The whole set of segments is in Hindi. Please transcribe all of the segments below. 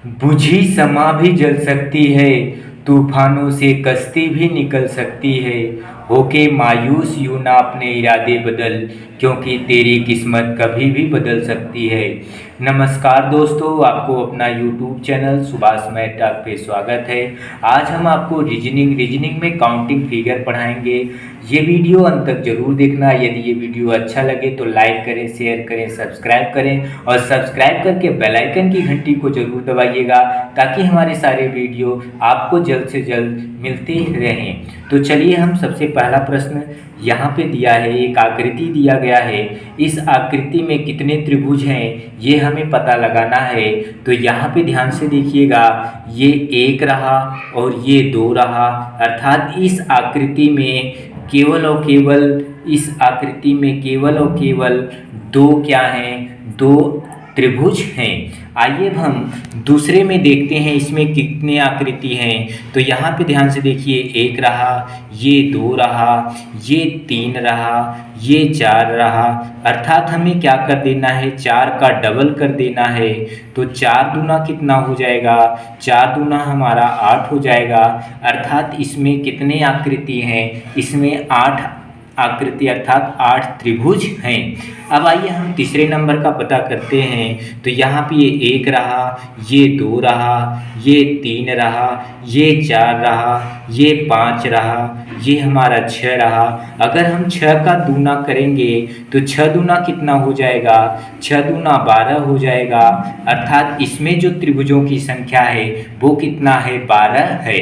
बुझी समा भी जल सकती है, तूफानों से कश्ती भी निकल सकती है। होके मायूस यूं ना अपने इरादे बदल, क्योंकि तेरी किस्मत कभी भी बदल सकती है। नमस्कार दोस्तों, आपको अपना यूट्यूब चैनल सुभाष मेहता पे स्वागत है। आज हम आपको रीजनिंग में काउंटिंग फिगर पढ़ाएंगे। ये वीडियो अंत तक जरूर देखना। यदि ये वीडियो अच्छा लगे तो लाइक करें, शेयर करें, सब्सक्राइब करें और सब्सक्राइब करके बेल आइकन की घंटी को जरूर दबाइएगा, ताकि हमारे सारे वीडियो आपको जल्द से जल्द मिलते रहें। तो चलिए, हम सबसे पहला प्रश्न यहाँ पे दिया है, एक आकृति दिया गया है। इस आकृति में कितने त्रिभुज हैं ये हमें पता लगाना है। तो यहाँ पे ध्यान से देखिएगा, ये एक रहा और ये दो रहा, अर्थात इस आकृति में केवल और केवल इस आकृति में केवल और केवल दो क्या हैं, दो त्रिभुज हैं। आइए अब हम दूसरे में देखते हैं इसमें कितने आकृति हैं। तो यहाँ पे ध्यान से देखिए, एक रहा, ये दो रहा, ये तीन रहा, ये चार रहा, अर्थात हमें क्या कर देना है, चार का डबल कर देना है। तो चार दूना कितना हो जाएगा, चार दूना हमारा 8 हो जाएगा, अर्थात इसमें कितने आकृति हैं, इसमें 8 आकृति अर्थात 8 त्रिभुज हैं। अब आइए हम तीसरे नंबर का पता करते हैं। तो यहाँ पे ये एक रहा, ये दो रहा, ये तीन रहा, ये चार रहा, ये 5 रहा, ये हमारा 6 रहा। अगर हम 6 का दूना करेंगे तो 6 दूना कितना हो जाएगा, 6 दूना 12 हो जाएगा, अर्थात इसमें जो त्रिभुजों की संख्या है वो कितना है, 12 है।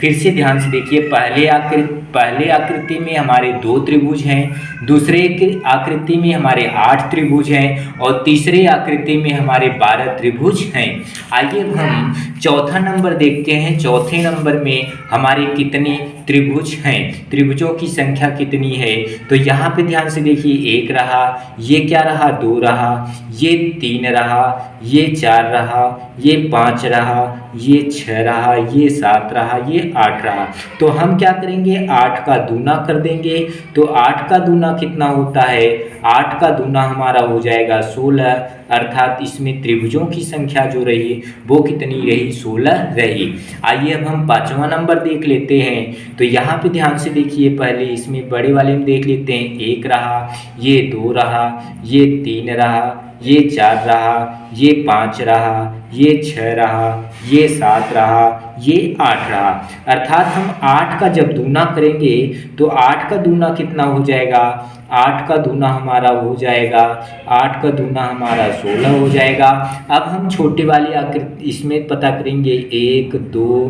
फिर से ध्यान से देखिए, पहले आकृति में हमारे 2 त्रिभुज हैं, दूसरे आकृति में हमारे 8 त्रिभुज हैं और तीसरे आकृति में हमारे 12 त्रिभुज हैं। आइए अब हम चौथा नंबर देखते हैं। चौथे नंबर में हमारे कितने त्रिभुज हैं, त्रिभुजों की संख्या कितनी है। तो यहाँ पे ध्यान से देखिए, एक रहा, ये क्या रहा, 2 रहा, ये 3 रहा, ये 4 रहा, ये 5 रहा, ये 6 रहा, ये 7 रहा, ये 8 रहा। तो हम क्या करेंगे, 8 का दूना कर देंगे। तो 8 का दूना कितना होता है, 8 का दूना हमारा हो जाएगा 16, अर्थात इसमें त्रिभुजों की संख्या जो रही वो कितनी रही, 16 रही। आइए अब हम पांचवा नंबर देख लेते हैं। तो यहाँ पे ध्यान से देखिए, पहले इसमें बड़े वाले में देख लेते हैं, एक रहा, ये 2 रहा, ये 3 रहा, ये 4 रहा, ये 5 रहा, ये 6 रहा, ये 7 रहा, ये 8 रहा, अर्थात हम 8 का जब दूना करेंगे तो 8 का दूना कितना हो जाएगा, 8 का दूना हमारा हो जाएगा, 8 का दूना हमारा 16 हो जाएगा। अब हम छोटे वाली आकृति इसमें पता करेंगे, 1 2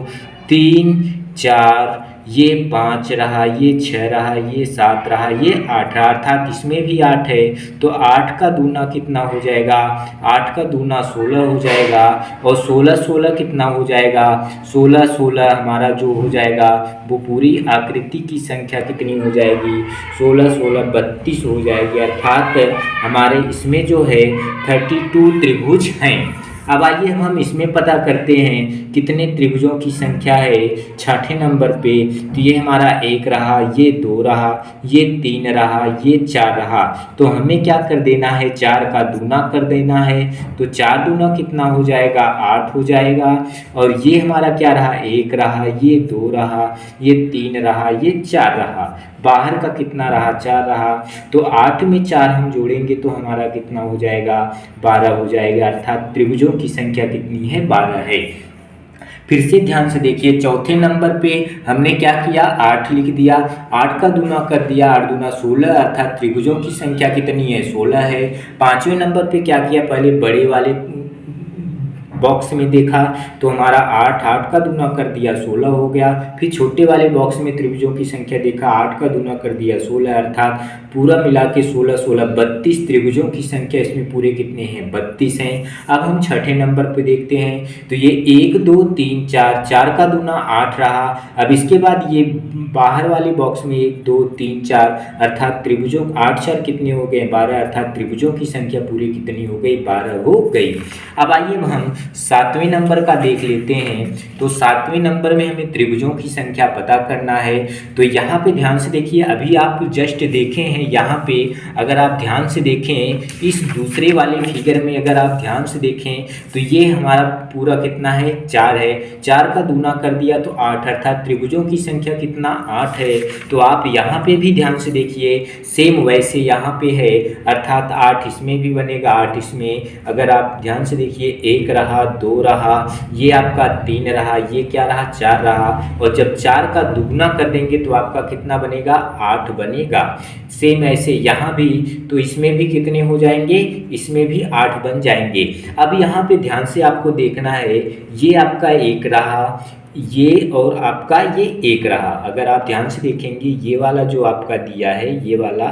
3 4, ये 5 रहा, ये 6 रहा, ये 7 रहा, ये 8 रहा, अर्थात इसमें भी 8 है। तो 8 का दूना कितना हो जाएगा, 8 का दूना 16 हो जाएगा और 16 16 कितना हो जाएगा, 16 16 हमारा जो हो जाएगा वो पूरी आकृति की संख्या कितनी हो जाएगी, 16 16 32 हो जाएगी, अर्थात हमारे इसमें जो है 32 त्रिभुज हैं। अब आइए हम इसमें पता करते हैं कितने त्रिभुजों की संख्या है छठे नंबर पे। तो ये हमारा 1 रहा, ये 2 रहा, ये 3 रहा, ये 4 रहा। तो हमें क्या कर देना है, 4 का दूना कर देना है। तो 4 दूना कितना हो जाएगा, 8 हो जाएगा। और ये हमारा क्या रहा, 1 रहा, ये 2 रहा, ये 3 रहा, ये 4 रहा, बाहर का कितना रहा, 4 रहा। तो 8 में 4 हम जोड़ेंगे तो हमारा कितना हो जाएगा, 12 हो जाएगा, अर्थात त्रिभुजों की संख्या कितनी है, 12 है। फिर से ध्यान से देखिए, चौथे नंबर पे हमने क्या किया, 8 लिख दिया, 8 का दूना कर दिया, 8 दूना 16, अर्थात त्रिभुजों की संख्या कितनी है, 16 है। पांचवें नंबर पे क्या किया, पहले बड़े वाले बॉक्स में देखा तो हमारा 8 का दूना कर दिया, 16 हो गया। फिर छोटे वाले बॉक्स में त्रिभुजों की संख्या देखा, 8 का दूना कर दिया, 16, अर्थात पूरा मिला के 16 16 32 त्रिभुजों की संख्या इसमें पूरे कितने हैं, 32 हैं। अब हम छठे नंबर पे देखते हैं। तो ये 1 2 3 4, 4 का दूना 8 रहा। अब इसके बाद ये बाहर वाले बॉक्स में 1 2 3 4, अर्थात त्रिभुजों 8 4 कितने हो गए, 12, अर्थात त्रिभुजों की संख्या पूरी कितनी हो गई, 12 हो गई। अब आइए हम सातवें नंबर का देख लेते हैं। तो सातवें नंबर में हमें त्रिभुजों की संख्या पता करना है। तो यहाँ पे ध्यान से देखिए, अभी आप जस्ट देखे हैं यहाँ पे, अगर आप ध्यान से देखें इस दूसरे वाले फिगर में, अगर आप ध्यान से देखें तो ये हमारा पूरा कितना है, 4 है। 4 का दूना कर दिया तो 8, अर्थात त्रिभुजों की संख्या कितना, 8 है। तो आप यहाँ पे भी ध्यान से देखिए, सेम वैसे यहाँ पे है, अर्थात 8 इसमें भी बनेगा, 8 इसमें। अगर आप ध्यान से देखिए, 1 रहा, 2 रहा, ये आपका 3 रहा, ये क्या रहा, 4 रहा। और जब 4 का दुगना कर देंगे तो आपका कितना बनेगा, 8 बनेगा। सेम ऐसे यहाँ भी, तो इसमें भी कितने हो जाएंगे, इसमें भी 8 बन जाएंगे। अब यहाँ पे ध्यान से आपको देखना है, ये आपका 1 रहा, ये और आपका ये 1 रहा। अगर आप ध्यान से देखेंगे, ये वाला जो आपका दिया है, ये वाला,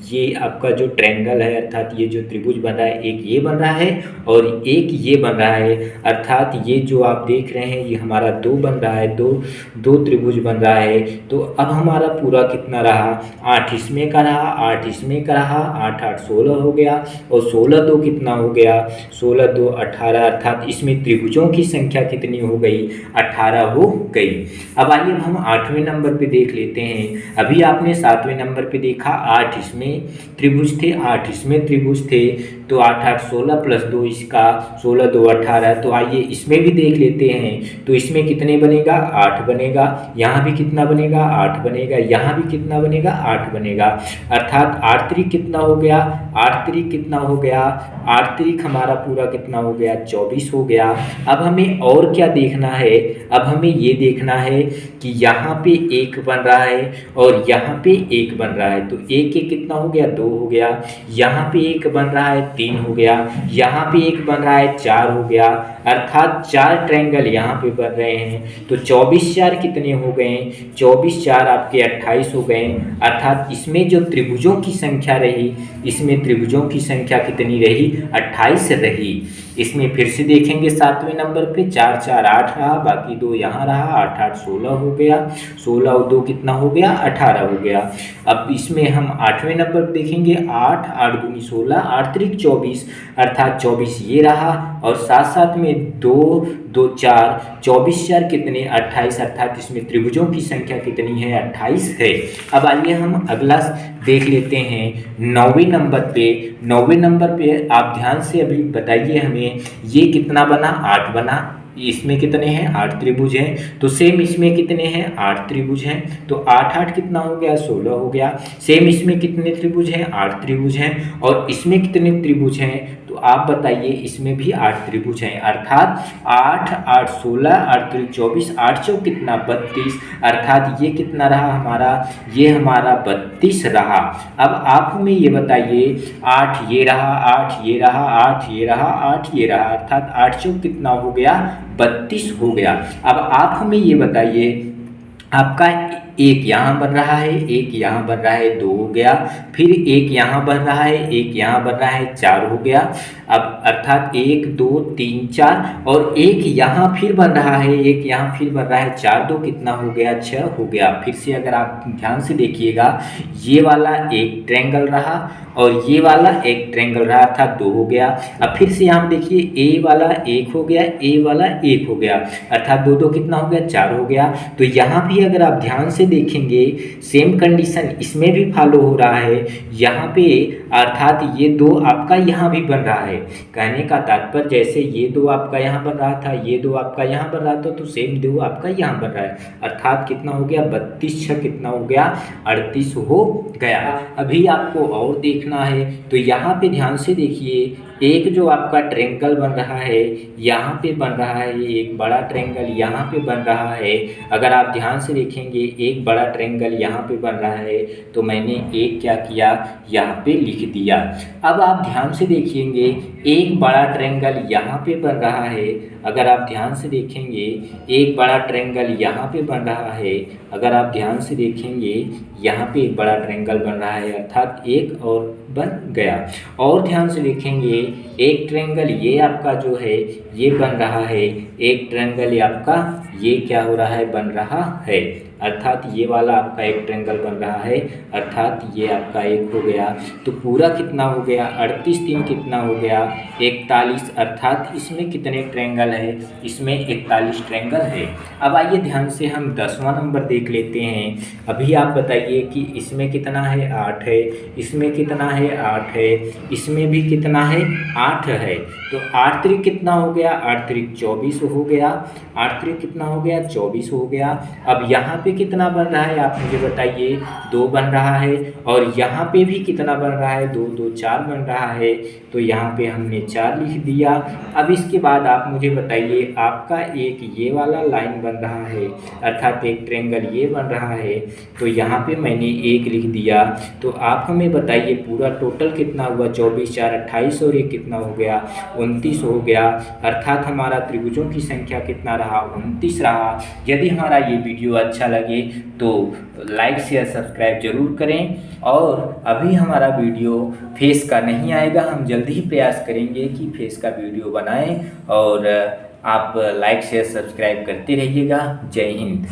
ये आपका जो ट्रायंगल है, अर्थात ये जो त्रिभुज बन रहा है, एक ये बन रहा है और एक ये बन रहा है। अर्थात ये जो आप देख रहे हैं, ये हमारा 2 बन रहा है, दो त्रिभुज बन रहा है। तो अब हमारा पूरा कितना रहा, 8 इसमें का रहा, 8 इसमें का रहा, 8 8 16 हो गया। और 16 2 कितना हो गया, 16 2 18, अर्थात इसमें त्रिभुजों की संख्या कितनी हो गई, 18 हो गई। अब आइए हम 8वें नंबर पे देख लेते हैं। अभी आपने 7वें नंबर पे देखा, 8 इसमें त्रिभुज थे, 8 इसमें त्रिभुज थे। तो 8 8 16 प्लस 2 इसका, 16 2 18। तो आइए इसमें भी देख लेते हैं। तो इसमें कितने बनेगा, 8 बनेगा। यहाँ भी कितना बनेगा, 8 बनेगा। यहाँ भी कितना बनेगा, 8 बनेगा। अर्थात 8 त्रिक कितना हो गया, 8 त्रिक कितना हो गया, 8 त्रिक हमारा पूरा कितना हो गया, 24 हो गया। अब हमें और क्या देखना है, अब हमें ये देखना है कि यहाँ पे 1 बन रहा है और यहाँ पे 1 बन रहा है। तो 1 1 कितना हो गया, 2 हो गया। यहाँ पे 1 बन रहा है, 3 हो गया। यहाँ पे 1 बन रहा है, 4 हो गया। अर्थात 4 ट्रायंगल यहाँ पे बन रहे हैं। तो 24 4 कितने हो गए, 24 4 आपके 28 हो गए। अर्थात इसमें जो त्रिभुजों की संख्या रही, इसमें त्रिभुजों की संख्या कितनी रही, 28 रही। इसमें फिर से देखेंगे 7वें नंबर पे, 4 4 8 रहा, बाकी 2 यहाँ रहा, 8 8 16 हो गया। 16 और 2 कितना हो गया, 18 हो गया। अब इसमें हम 8वें नंबर पर देखेंगे, 8 8 दूनी 16, 8 त्रिक 24, अर्थात 24 ये रहा। और साथ साथ में 2 2 4, 24 4 कितने, 28, अर्थात इसमें त्रिभुजों की संख्या कितनी है, 28 है। अब आइए हम अगला देख लेते हैं 9वें नंबर पे। 9वें नंबर पे आप ध्यान से अभी बताइए हमें, ये कितना बना, 8 बना। इसमें कितने हैं, 8 त्रिभुज हैं। तो सेम इसमें कितने हैं, 8 त्रिभुज हैं। तो 8 8 कितना हो गया, 16 हो गया। सेम इसमें कितने त्रिभुज हैं, 8 त्रिभुज हैं। और इसमें कितने त्रिभुज हैं, तो आप बताइए, इसमें भी 8 त्रिभुज हैं। अर्थात 8 8 16, 8 त्रिक 24, 8 चौक कितना, 32। अर्थात ये कितना रहा हमारा, ये हमारा 32 रहा। अब आप हमें ये बताइए, 8 ये रहा, 8 ये रहा, 8 ये रहा, 8 ये रहा, अर्थात 8 चौक कितना हो गया, 32 हो गया। अब आप हमें ये बताइए, आपका 1 यहाँ बन रहा है, 1 यहाँ बन रहा है, 2 हो गया। फिर 1 यहाँ बन रहा है, 1 यहाँ बन रहा है, 4 हो गया। अब अर्थात 1 2 3 4, और 1 यहाँ फिर बन रहा है, 1 यहाँ फिर बन रहा है, 4 2 कितना हो गया, 6 हो गया। फिर से अगर आप ध्यान से देखिएगा, ये वाला एक ट्रायंगल रहा और ये वाला एक ट्रायंगल रहा, अर्थात 2 हो गया। अब फिर से यहाँ देखिए, ए वाला 1 हो गया, ए वाला 1 हो गया, अर्थात 2 2 कितना हो गया, 4 हो गया। तो यहाँ भी अगर आप ध्यान से देखेंगे, सेम कंडीशन इसमें भी फॉलो हो रहा है। यहाँ पे अर्थात ये 2 आपका यहाँ भी बन रहा है। कहने का तात्पर्य, जैसे ये 2 आपका यहाँ बन रहा था, ये 2 आपका यहाँ बन रहा था, तो सेम 2 आपका यहाँ बन रहा है। अर्थात कितना हो गया, 32 6 कितना हो गया, 38 हो गया। अभी आपको और देखना है, तो यहाँ पे ध्यान से देखिए, एक जो आपका ट्रायंगल बन रहा है, यहाँ पे बन रहा है, ये एक बड़ा ट्रायंगल यहाँ पे बन रहा है। अगर आप ध्यान से देखेंगे, एक बड़ा ट्रायंगल यहाँ पे बन रहा है, तो मैंने एक क्या किया, यहाँ पे लिख दिया। अब आप ध्यान से देखेंगे, एक बड़ा ट्रायंगल यहाँ पे बन रहा है। अगर आप ध्यान से देखेंगे, एक बड़ा ट्रायंगल यहाँ पे बन रहा है। अगर आप ध्यान से देखेंगे, यहाँ पे एक बड़ा ट्रायंगल बन रहा है, अर्थात एक और बन गया। और ध्यान से देखेंगे, एक ट्रायंगल ये आपका जो है ये बन रहा है, एक ट्रायंगल ये आपका ये क्या हो रहा है, बन रहा है। अर्थात ये वाला आपका एक ट्रायंगल बन रहा है, अर्थात ये आपका एक हो गया। तो पूरा कितना हो गया, 38 3 कितना हो गया 41, अर्थात इसमें कितने ट्रायंगल है, इसमें 41 ट्रायंगल है। अब आइए ध्यान से हम 10वां नंबर देख लेते हैं। अभी आप बताइए कि इसमें कितना है, 8 है, इसमें कितना है, 8 है, इसमें भी कितना है, 8 है। तो 8 त्रिक कितना हो गया, 8 त्रिक 24 हो गया, 8 त्रिक कितना हो गया, 24 हो गया। अब यहाँ पे कितना बन रहा है आप मुझे बताइए, 2 बन रहा है, और यहाँ पे भी कितना बन रहा है, 2 2 4 बन रहा है। तो यहाँ पे हमने 4 लिख दिया। अब इसके बाद आप मुझे बताइए, आपका एक ये वाला लाइन बन रहा है, अर्थात एक ट्रायंगल ये बन रहा है, तो यहाँ पे मैंने 1 लिख दिया। तो आप हमें बताइए पूरा टोटल कितना हुआ, 24 4 28, और ये कितना हो गया, 29 हो गया। अर्थात हमारा त्रिभुजों की संख्या कितना रहा, 29 रहा। यदि हमारा ये वीडियो अच्छा लगे तो लाइक शेयर सब्सक्राइब जरूर करें। और अभी हमारा वीडियो फेस का नहीं आएगा, हम जल्दी ही प्रयास करेंगे कि फेस का वीडियो बनाएं, और आप लाइक शेयर सब्सक्राइब करते रहिएगा। जय हिंद।